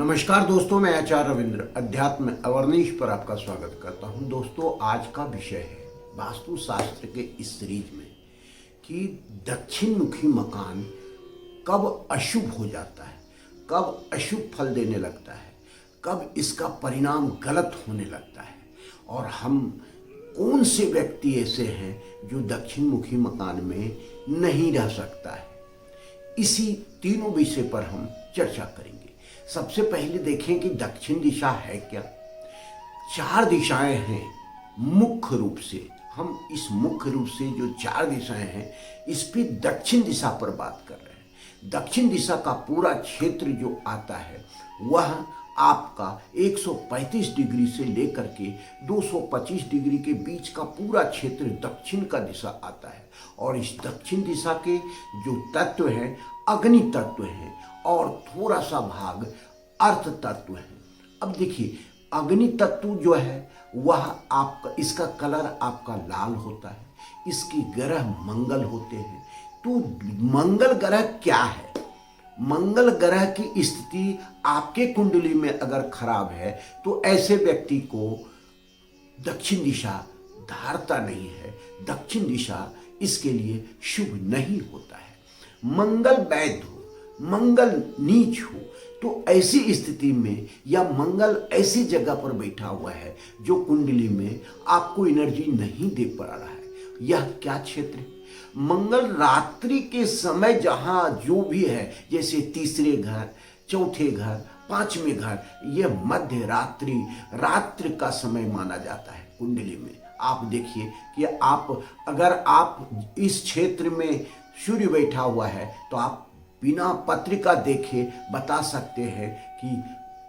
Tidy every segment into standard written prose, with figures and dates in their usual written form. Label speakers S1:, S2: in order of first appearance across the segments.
S1: नमस्कार दोस्तों, मैं आचार्य रविंद्र अध्यात्म अवर्निश पर आपका स्वागत करता हूं। दोस्तों, आज का विषय है वास्तु शास्त्र के इस सीरीज में कि दक्षिण मुखी मकान कब अशुभ हो जाता है, कब अशुभ फल देने लगता है, कब इसका परिणाम गलत होने लगता है और हम कौन से व्यक्ति ऐसे हैं जो दक्षिण मुखी मकान में नहीं रह सकता है। इसी तीनों विषय पर हम चर्चा करेंगे। सबसे पहले देखें कि दक्षिण दिशा है क्या। चार दिशाएं हैं मुख्य रूप से। हम इस मुख्य रूप से जो चार दिशाएं हैं इस पे दक्षिण दिशा पर बात कर रहे हैं। दक्षिण दिशा का पूरा क्षेत्र जो आता है वह आपका 135 डिग्री से लेकर के 225 डिग्री के बीच का पूरा क्षेत्र दक्षिण का दिशा आता है। और इस दक्षिण दिशा के जो तत्व हैं अग्नि तत्व हैं और थोड़ा सा भाग अर्थ तत्व है। अब देखिए, अग्नि तत्व जो है वह आपका, इसका कलर आपका लाल होता है, इसके ग्रह मंगल होते हैं। तो मंगल ग्रह क्या है? मंगल ग्रह की स्थिति आपके कुंडली में अगर खराब है तो ऐसे व्यक्ति को दक्षिण दिशा धारता नहीं है, दक्षिण दिशा इसके लिए शुभ नहीं होता है। मंगल वैध हो, मंगल नीच हो, तो ऐसी स्थिति में या मंगल ऐसी जगह पर बैठा हुआ है जो कुंडली में आपको एनर्जी नहीं दे पा रहा है, यह क्या क्षेत्र है? मंगल रात्रि के समय जहां जो भी है, जैसे तीसरे घर, चौथे घर, पांचवें घर, यह मध्य रात्रि का समय माना जाता है कुंडली में। आप देखिए कि अगर आप इस क्षेत्र में सूर्य बैठा हुआ है तो आप बिना पत्रिका देखे बता सकते हैं कि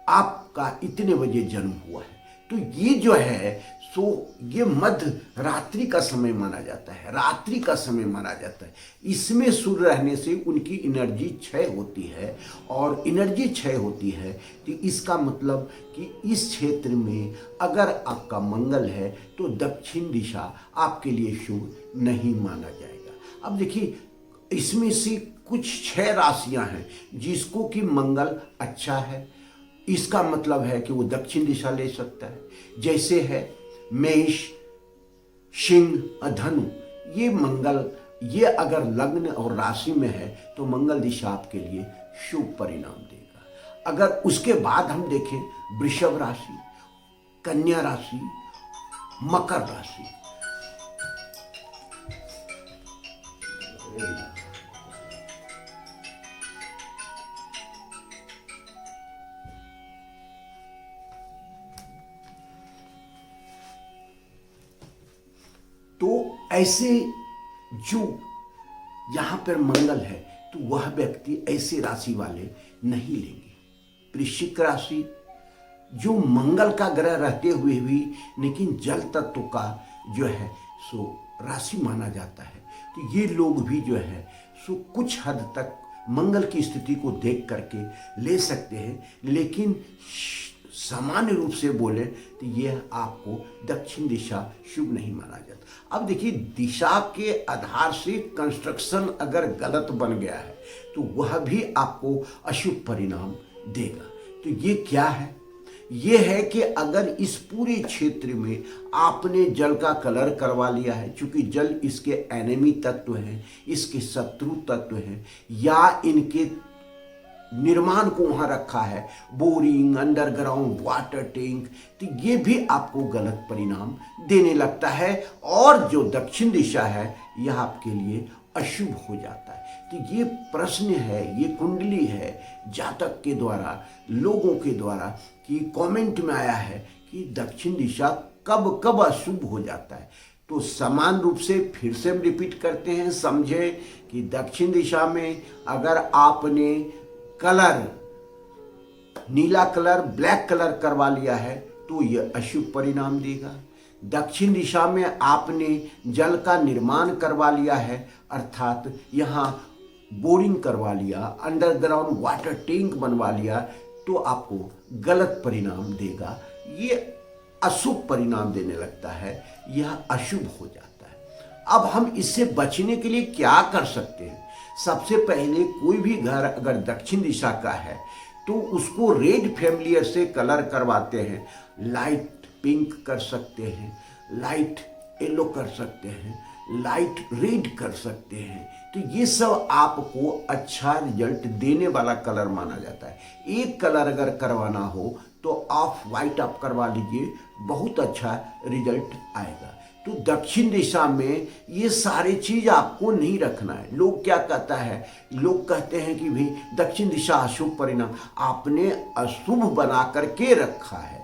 S1: आपका इतने बजे जन्म हुआ है। तो ये जो है सो ये मध्य रात्रि का समय माना जाता है, रात्रि का समय माना जाता है। इसमें सूर्य रहने से उनकी एनर्जी क्षय होती है और एनर्जी क्षय होती है तो इसका मतलब कि इस क्षेत्र में अगर आपका मंगल है तो दक्षिण दिशा आपके लिए शुभ नहीं माना जाएगा। अब देखिए, इसमें से कुछ 6 राशियां हैं जिसको कि मंगल अच्छा है, इसका मतलब है कि वो दक्षिण दिशा ले सकता है। जैसे है मेष, सिंह, धनु, ये मंगल, ये अगर लग्न और राशि में है तो मंगल दिशा आपके लिए शुभ परिणाम देगा। अगर उसके बाद हम देखें वृषभ राशि, कन्या राशि, मकर राशि, तो ऐसे जो यहां पर मंगल है तो वह व्यक्ति ऐसे राशि वाले नहीं लेंगे। वृश्चिक राशि जो मंगल का ग्रह रहते हुए भी लेकिन जल तत्व का जो है सो राशि माना जाता है, तो ये लोग भी जो है सो कुछ हद तक मंगल की स्थिति को देख करके ले सकते हैं। लेकिन सामान्य रूप से बोले तो यह आपको दक्षिण दिशा शुभ नहीं माना जाता। अब देखिए, दिशा के आधार से कंस्ट्रक्शन अगर गलत बन गया है तो वह भी आपको अशुभ परिणाम देगा। तो ये क्या है? ये है कि अगर इस पूरे क्षेत्र में आपने जल का कलर करवा लिया है, चूंकि जल इसके एनिमी तत्व हैं, इसके शत्रु तत्व हैं, या इनके निर्माण को वहां रखा है, बोरिंग, अंडरग्राउंड वाटर टैंक, तो ये भी आपको गलत परिणाम देने लगता है और जो दक्षिण दिशा है यह आपके लिए अशुभ हो जाता है। तो ये प्रश्न है, ये कुंडली है जातक के द्वारा, लोगों के द्वारा कि कमेंट में आया है कि दक्षिण दिशा कब कब अशुभ हो जाता है। तो समान रूप से फिर से रिपीट करते हैं, समझे कि दक्षिण दिशा में अगर आपने कलर, नीला कलर, ब्लैक कलर करवा लिया है तो यह अशुभ परिणाम देगा। दक्षिण दिशा में आपने जल का निर्माण करवा लिया है, अर्थात यहाँ बोरिंग करवा लिया, अंडरग्राउंड वाटर टैंक बनवा लिया, तो आपको गलत परिणाम देगा, ये अशुभ परिणाम देने लगता है, यह अशुभ हो जाता है। अब हम इससे बचने के लिए क्या कर सकते हैं? सबसे पहले कोई भी घर अगर दक्षिण दिशा का है तो उसको रेड फैमिलियर से कलर करवाते हैं। लाइट पिंक कर सकते हैं, लाइट येलो कर सकते हैं, लाइट रेड कर सकते हैं। तो ये सब आपको अच्छा रिजल्ट देने वाला कलर माना जाता है। एक कलर अगर करवाना हो तो ऑफ वाइट आप करवा लीजिए, बहुत अच्छा रिजल्ट आएगा। तो दक्षिण दिशा में ये सारी चीज आपको नहीं रखना है। लोग क्या कहता है, लोग कहते हैं कि भाई दक्षिण दिशा अशुभ परिणाम, आपने अशुभ बना करके रखा है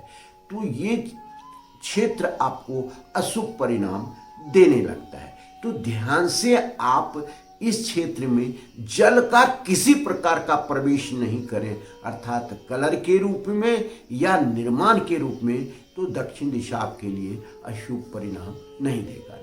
S1: तो ये क्षेत्र आपको अशुभ परिणाम देने लगता है। तो ध्यान से आप इस क्षेत्र में जल का किसी प्रकार का प्रवेश नहीं करें, अर्थात कलर के रूप में या निर्माण के रूप में, तो दक्षिण दिशा आपके लिए अशुभ परिणाम नहीं देगा।